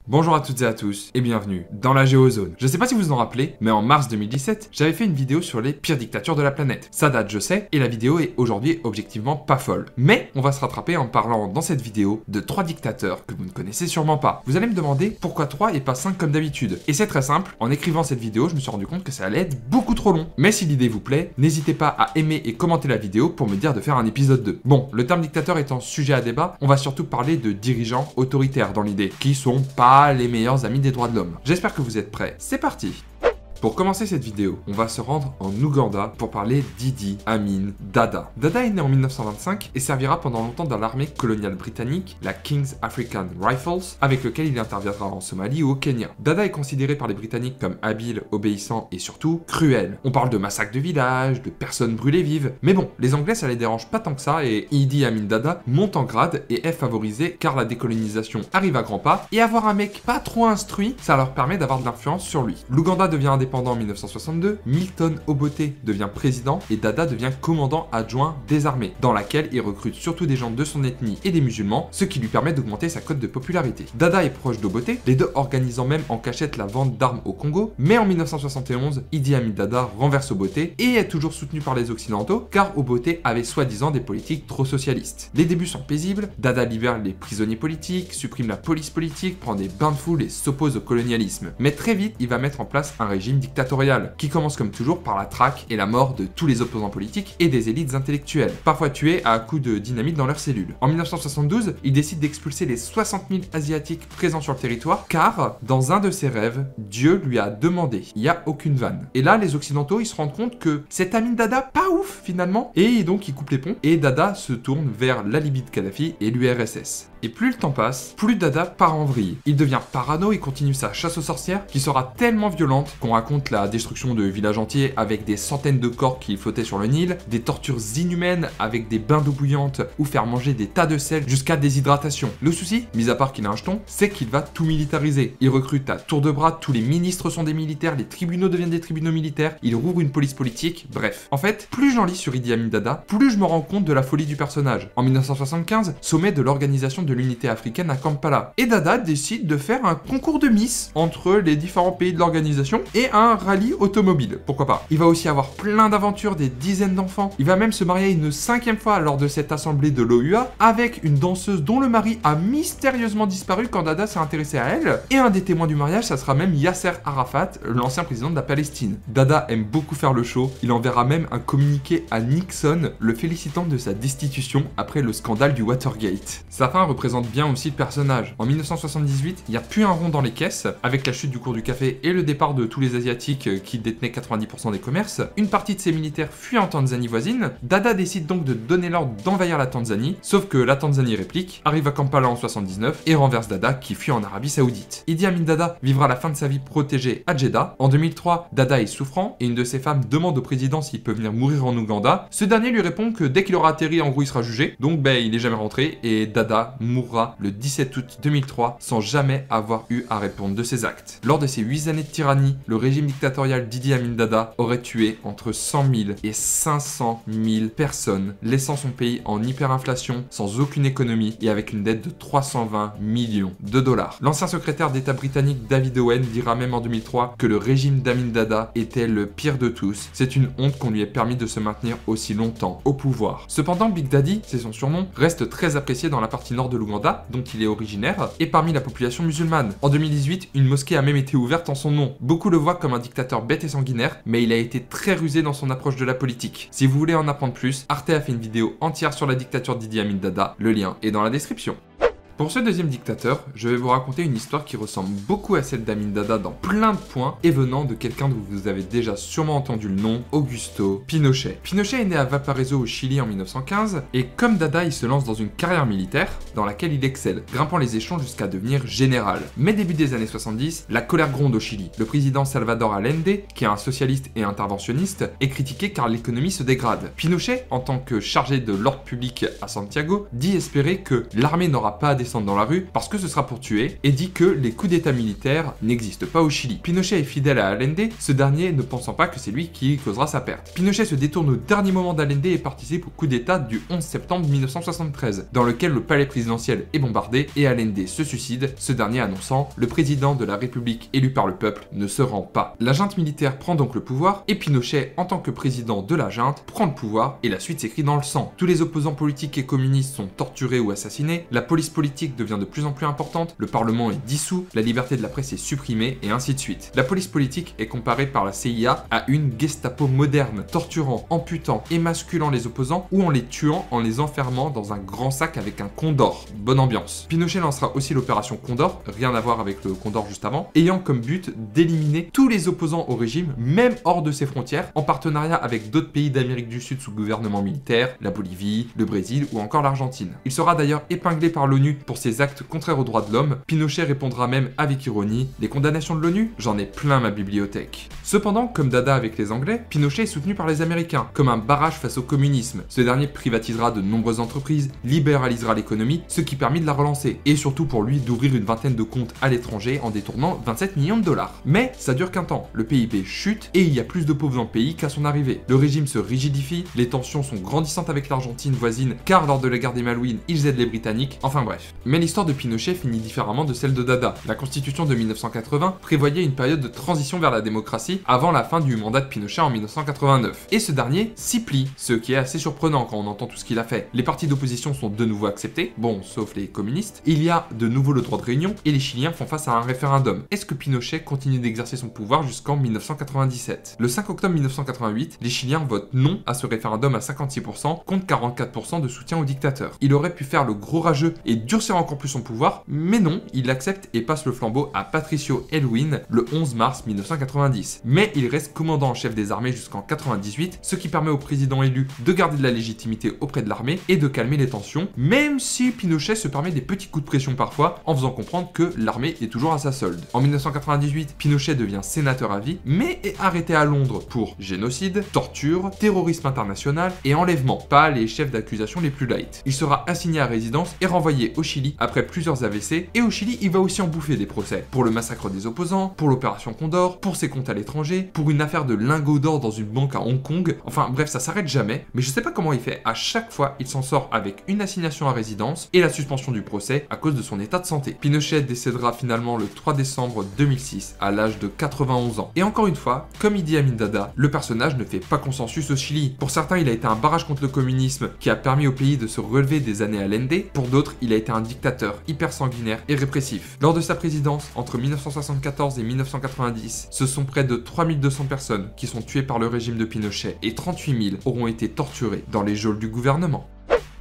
Bonjour à toutes et à tous et bienvenue dans la Géozone. Je sais pas si vous vous en rappelez, mais en mars 2017, j'avais fait une vidéo sur les pires dictatures de la planète. Ça date, je sais, et la vidéo est aujourd'hui objectivement pas folle. Mais on va se rattraper en parlant dans cette vidéo de 3 dictateurs que vous ne connaissez sûrement pas. Vous allez me demander pourquoi 3 et pas 5 comme d'habitude. Et c'est très simple, en écrivant cette vidéo, je me suis rendu compte que ça allait être beaucoup trop long. Mais si l'idée vous plaît, n'hésitez pas à aimer et commenter la vidéo pour me dire de faire un épisode 2. Bon, le terme dictateur étant sujet à débat, on va surtout parler de dirigeants autoritaires dans l'idée, qui sont pas les meilleurs amis des droits de l'homme. J'espère que vous êtes prêts. C'est parti! Pour commencer cette vidéo, on va se rendre en Ouganda pour parler d'Idi Amin Dada. Dada est né en 1925 et servira pendant longtemps dans l'armée coloniale britannique, la King's African Rifles, avec lequel il interviendra en Somalie ou au Kenya. Dada est considéré par les Britanniques comme habile, obéissant et surtout cruel. On parle de massacres de villages, de personnes brûlées vives, mais bon, les Anglais ça les dérange pas tant que ça et Idi Amin Dada monte en grade et est favorisé car la décolonisation arrive à grands pas et avoir un mec pas trop instruit, ça leur permet d'avoir de l'influence sur lui. L'Ouganda devient indépendant en 1962, Milton Obote devient président et Dada devient commandant adjoint des armées, dans laquelle il recrute surtout des gens de son ethnie et des musulmans, ce qui lui permet d'augmenter sa cote de popularité. Dada est proche d'Obote, les deux organisant même en cachette la vente d'armes au Congo, mais en 1971, Idi Amin Dada renverse Obote et est toujours soutenu par les Occidentaux, car Obote avait soi-disant des politiques trop socialistes. Les débuts sont paisibles, Dada libère les prisonniers politiques, supprime la police politique, prend des bains de foule et s'oppose au colonialisme. Mais très vite, il va mettre en place un régime dictatorial, qui commence comme toujours par la traque et la mort de tous les opposants politiques et des élites intellectuelles, parfois tués à coups de dynamite dans leurs cellules. En 1972, il décide d'expulser les 60 000 Asiatiques présents sur le territoire, car, dans un de ses rêves, Dieu lui a demandé. Il n'y a aucune vanne. Et là, les Occidentaux, ils se rendent compte que cet Amin Dada, pas ouf finalement, et donc il coupe les ponts, et Dada se tourne vers la Libye de Kadhafi et l'URSS. Et plus le temps passe, plus Dada part en vrille. Il devient parano et continue sa chasse aux sorcières, qui sera tellement violente qu'on raconte la destruction de villages entiers avec des centaines de corps qui flottaient sur le Nil, des tortures inhumaines avec des bains d'eau bouillante ou faire manger des tas de sel jusqu'à déshydratation. Le souci, mis à part qu'il a un jeton, c'est qu'il va tout militariser. Il recrute à tour de bras, tous les ministres sont des militaires, les tribunaux deviennent des tribunaux militaires, il rouvre une police politique, bref. En fait, plus j'en lis sur Idi Amin Dada, plus je me rends compte de la folie du personnage. En 1975, sommet de l'organisation de l'unité africaine à Kampala. Et Dada décide de faire un concours de Miss entre les différents pays de l'organisation et un rallye automobile, pourquoi pas. Il va aussi avoir plein d'aventures, des dizaines d'enfants. Il va même se marier une 5e fois lors de cette assemblée de l'OUA avec une danseuse dont le mari a mystérieusement disparu quand Dada s'est intéressé à elle. Et un des témoins du mariage, ça sera même Yasser Arafat, l'ancien président de la Palestine. Dada aime beaucoup faire le show. Il enverra même un communiqué à Nixon le félicitant de sa destitution après le scandale du Watergate. Sa fin représente bien aussi le personnage. En 1978, il n'y a plus un rond dans les caisses, avec la chute du cours du café et le départ de tous les Asiatiques qui détenaient 90% des commerces. Une partie de ses militaires fuit en Tanzanie voisine. Dada décide donc de donner l'ordre d'envahir la Tanzanie, sauf que la Tanzanie réplique, arrive à Kampala en 79 et renverse Dada qui fuit en Arabie Saoudite. Idi Amin Dada vivra la fin de sa vie protégée à Jeddah. En 2003, Dada est souffrant et une de ses femmes demande au président s'il peut venir mourir en Ouganda. Ce dernier lui répond que dès qu'il aura atterri, en gros il sera jugé, donc il est jamais rentré et Dada mourra le 17 août 2003 sans jamais avoir eu à répondre de ses actes. Lors de ces 8 années de tyrannie, le régime dictatorial d'Idi Amin Dada aurait tué entre 100 000 et 500 000 personnes, laissant son pays en hyperinflation, sans aucune économie et avec une dette de 320 millions de dollars. L'ancien secrétaire d'État britannique David Owen dira même en 2003 que le régime d'Amin Dada était le pire de tous. C'est une honte qu'on lui ait permis de se maintenir aussi longtemps au pouvoir. Cependant, Big Daddy, c'est son surnom, reste très apprécié dans la partie nord de l'Ouganda, dont il est originaire, et parmi la population musulmane. En 2018, une mosquée a même été ouverte en son nom. Beaucoup le voient comme un dictateur bête et sanguinaire, mais il a été très rusé dans son approche de la politique. Si vous voulez en apprendre plus, Arte a fait une vidéo entière sur la dictature d'Idi Amin Dada, le lien est dans la description. Pour ce deuxième dictateur, je vais vous raconter une histoire qui ressemble beaucoup à celle d'Amin Dada dans plein de points et venant de quelqu'un dont vous avez déjà sûrement entendu le nom, Augusto Pinochet. Pinochet est né à Valparaiso au Chili en 1915 et comme Dada, il se lance dans une carrière militaire dans laquelle il excelle, grimpant les échelons jusqu'à devenir général. Mais début des années 70, la colère gronde au Chili. Le président Salvador Allende, qui est un socialiste et interventionniste, est critiqué car l'économie se dégrade. Pinochet, en tant que chargé de l'ordre public à Santiago, dit espérer que l'armée n'aura pas à descendre dans la rue parce que ce sera pour tuer et dit que les coups d'état militaires n'existent pas au Chili. Pinochet est fidèle à Allende, ce dernier ne pensant pas que c'est lui qui causera sa perte. Pinochet se détourne au dernier moment d'Allende et participe au coup d'état du 11 septembre 1973, dans lequel le palais présidentiel présidentielle est bombardée et Allende se suicide, ce dernier annonçant « Le président de la République élu par le peuple ne se rend pas ». La junte militaire prend donc le pouvoir et Pinochet, en tant que président de la junte, prend le pouvoir et la suite s'écrit dans le sang. Tous les opposants politiques et communistes sont torturés ou assassinés, la police politique devient de plus en plus importante, le parlement est dissous, la liberté de la presse est supprimée et ainsi de suite. La police politique est comparée par la CIA à une Gestapo moderne, torturant, amputant, émasculant les opposants ou en les tuant en les enfermant dans un grand sac avec un condor. Bonne ambiance. Pinochet lancera aussi l'opération Condor, rien à voir avec le Condor juste avant, ayant comme but d'éliminer tous les opposants au régime, même hors de ses frontières, en partenariat avec d'autres pays d'Amérique du Sud sous gouvernement militaire, la Bolivie, le Brésil ou encore l'Argentine. Il sera d'ailleurs épinglé par l'ONU pour ses actes contraires aux droits de l'homme. Pinochet répondra même avec ironie « Les condamnations de l'ONU, j'en ai plein ma bibliothèque ». Cependant, comme Dada avec les Anglais, Pinochet est soutenu par les Américains, comme un barrage face au communisme. Ce dernier privatisera de nombreuses entreprises, libéralisera l'économie, ce qui permit de la relancer, et surtout pour lui d'ouvrir une vingtaine de comptes à l'étranger en détournant 27 millions de dollars. Mais ça dure qu'un temps, le PIB chute et il y a plus de pauvres dans le pays qu'à son arrivée. Le régime se rigidifie, les tensions sont grandissantes avec l'Argentine voisine, car lors de la guerre des Malouines, ils aident les Britanniques, enfin bref. Mais l'histoire de Pinochet finit différemment de celle de Dada. La constitution de 1980 prévoyait une période de transition vers la démocratie avant la fin du mandat de Pinochet en 1989. Et ce dernier s'y plie, ce qui est assez surprenant quand on entend tout ce qu'il a fait. Les partis d'opposition sont de nouveau acceptés, bon, sauf les communistes. Il y a de nouveau le droit de réunion et les Chiliens font face à un référendum. Est-ce que Pinochet continue d'exercer son pouvoir jusqu'en 1997? Le 5 octobre 1988, les Chiliens votent non à ce référendum à 56% contre 44% de soutien au dictateur. Il aurait pu faire le gros rageux et durcir encore plus son pouvoir, mais non, il l'accepte et passe le flambeau à Patricio Aylwin le 11 mars 1990. Mais il reste commandant en chef des armées jusqu'en 98, ce qui permet au président élu de garder de la légitimité auprès de l'armée et de calmer les tensions, même si Pinochet se permet des petits coups de pression parfois en faisant comprendre que l'armée est toujours à sa solde. En 1998, Pinochet devient sénateur à vie, mais est arrêté à Londres pour génocide, torture, terrorisme international et enlèvement, pas les chefs d'accusation les plus light. Il sera assigné à résidence et renvoyé au Chili après plusieurs AVC, et au Chili, il va aussi en bouffer des procès, pour le massacre des opposants, pour l'opération Condor, pour ses comptes à l'étranger, pour une affaire de lingots d'or dans une banque à Hong Kong, enfin bref, ça s'arrête jamais, mais je sais pas comment il fait, à chaque fois, il s'en sort avec une assignation à résidence et la suspension du procès à cause de son état de santé. Pinochet décédera finalement le 3 décembre 2006, à l'âge de 91 ans. Et encore une fois, comme Idi Amin Dada, le personnage ne fait pas consensus au Chili. Pour certains, il a été un barrage contre le communisme qui a permis au pays de se relever des années Allende, pour d'autres, il a été un dictateur hyper sanguinaire et répressif. Lors de sa présidence, entre 1974 et 1990, ce sont près de 3200 personnes qui sont tuées par le régime de Pinochet et 38 000 auront été torturées dans les geôles du gouvernement.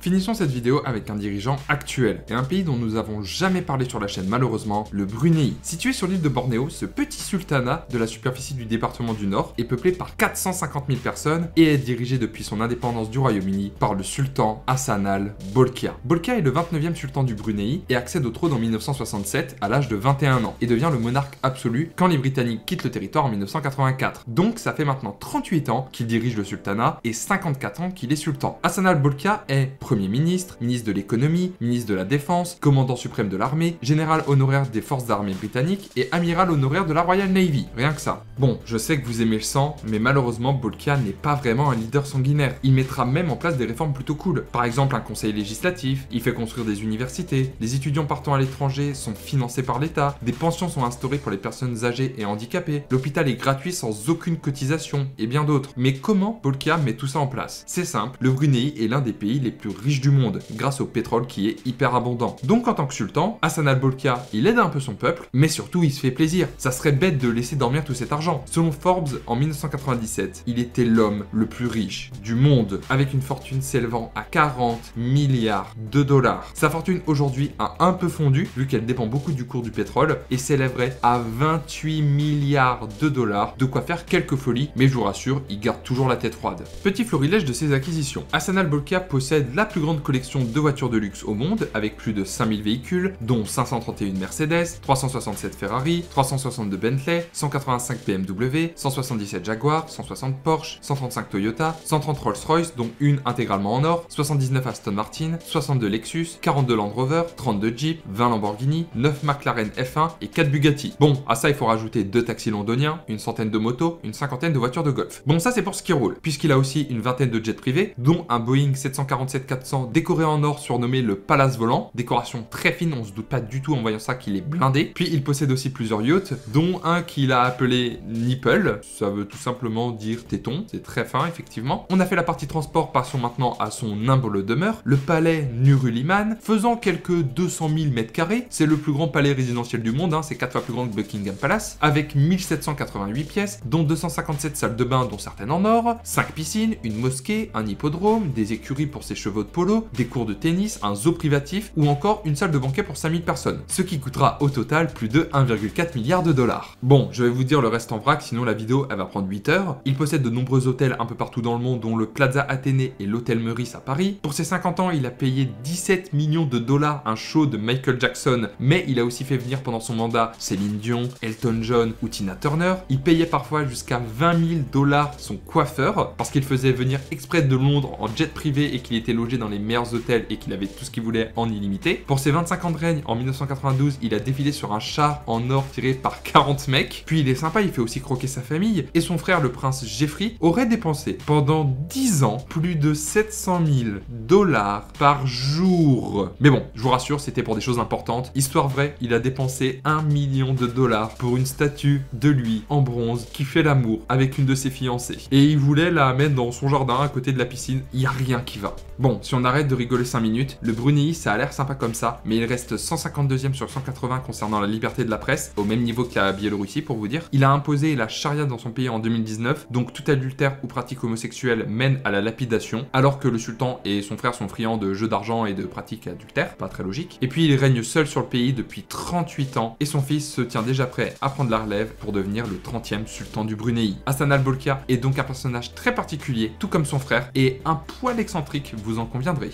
Finissons cette vidéo avec un dirigeant actuel et un pays dont nous avons jamais parlé sur la chaîne malheureusement, le Brunei. Situé sur l'île de Bornéo, ce petit sultanat de la superficie du département du Nord est peuplé par 450 000 personnes et est dirigé depuis son indépendance du Royaume-Uni par le sultan Hassanal Bolkiah. Bolkiah est le 29e sultan du Brunei et accède au trône en 1967 à l'âge de 21 ans et devient le monarque absolu quand les Britanniques quittent le territoire en 1984. Donc ça fait maintenant 38 ans qu'il dirige le sultanat et 54 ans qu'il est sultan. Hassanal Bolkiah est Premier ministre, ministre de l'économie, ministre de la défense, commandant suprême de l'armée, général honoraire des forces armées britanniques et amiral honoraire de la Royal Navy. Rien que ça. Bon, je sais que vous aimez le sang, mais malheureusement Bolkiah n'est pas vraiment un leader sanguinaire. Il mettra même en place des réformes plutôt cool. Par exemple un conseil législatif, il fait construire des universités, les étudiants partant à l'étranger sont financés par l'État, des pensions sont instaurées pour les personnes âgées et handicapées, l'hôpital est gratuit sans aucune cotisation, et bien d'autres. Mais comment Bolkiah met tout ça en place? C'est simple, le Brunei est l'un des pays les plus riche du monde, grâce au pétrole qui est hyper abondant. Donc en tant que sultan, Hassanal Bolkiah, il aide un peu son peuple, mais surtout il se fait plaisir. Ça serait bête de laisser dormir tout cet argent. Selon Forbes, en 1997, il était l'homme le plus riche du monde, avec une fortune s'élevant à 40 milliards de dollars. Sa fortune aujourd'hui a un peu fondu, vu qu'elle dépend beaucoup du cours du pétrole, et s'élèverait à 28 milliards de dollars, de quoi faire quelques folies, mais je vous rassure, il garde toujours la tête froide. Petit florilège de ses acquisitions. Hassanal Bolkiah possède la plus grande collection de voitures de luxe au monde, avec plus de 5000 véhicules, dont 531 Mercedes, 367 Ferrari, 362 Bentley, 185 BMW, 177 Jaguar, 160 Porsche, 135 Toyota, 130 Rolls-Royce, dont une intégralement en or, 79 Aston Martin, 62 Lexus, 42 Land Rover, 32 Jeep, 20 Lamborghini, 9 McLaren F1 et 4 Bugatti. Bon, à ça il faut rajouter 2 taxis londoniens, une centaine de motos, une cinquantaine de voitures de golf. Bon, ça c'est pour ce qui roule, puisqu'il a aussi une vingtaine de jets privés, dont un Boeing 747-14 400 décoré en or surnommé le Palace Volant, décoration très fine, on se doute pas du tout en voyant ça qu'il est blindé. Puis il possède aussi plusieurs yachts, dont un qu'il a appelé Nipple, ça veut tout simplement dire téton, c'est très fin effectivement. On a fait la partie transport, passons maintenant à son humble demeure, le palais Nurul-Iman, faisant quelques 200 000 m², c'est le plus grand palais résidentiel du monde, c'est 4 fois plus grand que Buckingham Palace, avec 1788 pièces, dont 257 salles de bain dont certaines en or, 5 piscines, une mosquée, un hippodrome, des écuries pour ses chevaux de polo, des cours de tennis, un zoo privatif ou encore une salle de banquet pour 5000 personnes, ce qui coûtera au total plus de 1,4 milliard de dollars. Bon, je vais vous dire le reste en vrac, sinon la vidéo elle va prendre 8 heures. Il possède de nombreux hôtels un peu partout dans le monde, dont le Plaza Athénée et l'hôtel Meurice à Paris. Pour ses 50 ans, il a payé 17 millions de dollars un show de Michael Jackson, mais il a aussi fait venir pendant son mandat Céline Dion, Elton John ou Tina Turner. Il payait parfois jusqu'à 20 000 dollars son coiffeur, parce qu'il faisait venir exprès de Londres en jet privé et qu'il était logé dans les meilleurs hôtels et qu'il avait tout ce qu'il voulait en illimité. Pour ses 25 ans de règne, en 1992, il a défilé sur un char en or tiré par 40 mecs. Puis il est sympa, il fait aussi croquer sa famille. Et son frère, le prince Jeffrey, aurait dépensé pendant 10 ans plus de 700 000 dollars par jour. Mais bon, je vous rassure, c'était pour des choses importantes. Histoire vraie, il a dépensé 1 million de dollars pour une statue de lui en bronze qui fait l'amour avec une de ses fiancées. Et il voulait la mettre dans son jardin à côté de la piscine. Il n'y a rien qui va. Bon, si on arrête de rigoler 5 minutes, le Brunei, ça a l'air sympa comme ça, mais il reste 152e sur 180 concernant la liberté de la presse, au même niveau que la Biélorussie pour vous dire. Il a imposé la charia dans son pays en 2019, donc tout adultère ou pratique homosexuelle mène à la lapidation, alors que le sultan et son frère sont friands de jeux d'argent et de pratiques adultères, pas très logique. Et puis il règne seul sur le pays depuis 38 ans, et son fils se tient déjà prêt à prendre la relève pour devenir le 30e sultan du Brunei. Hassan al-Bolkiah est donc un personnage très particulier, tout comme son frère, et un poil excentrique, vous en conviendrez.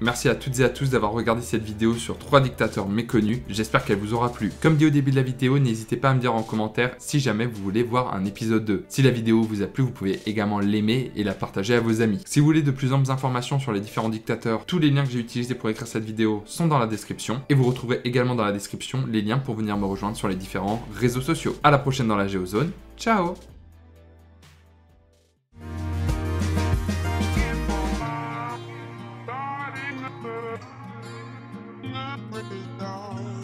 Merci à toutes et à tous d'avoir regardé cette vidéo sur 3 dictateurs méconnus, j'espère qu'elle vous aura plu. Comme dit au début de la vidéo, n'hésitez pas à me dire en commentaire si jamais vous voulez voir un épisode 2. Si la vidéo vous a plu, vous pouvez également l'aimer et la partager à vos amis. Si vous voulez de plus amples informations sur les différents dictateurs, tous les liens que j'ai utilisés pour écrire cette vidéo sont dans la description, et vous retrouverez également dans la description les liens pour venir me rejoindre sur les différents réseaux sociaux. À la prochaine dans la Géozone, ciao! Not really, no.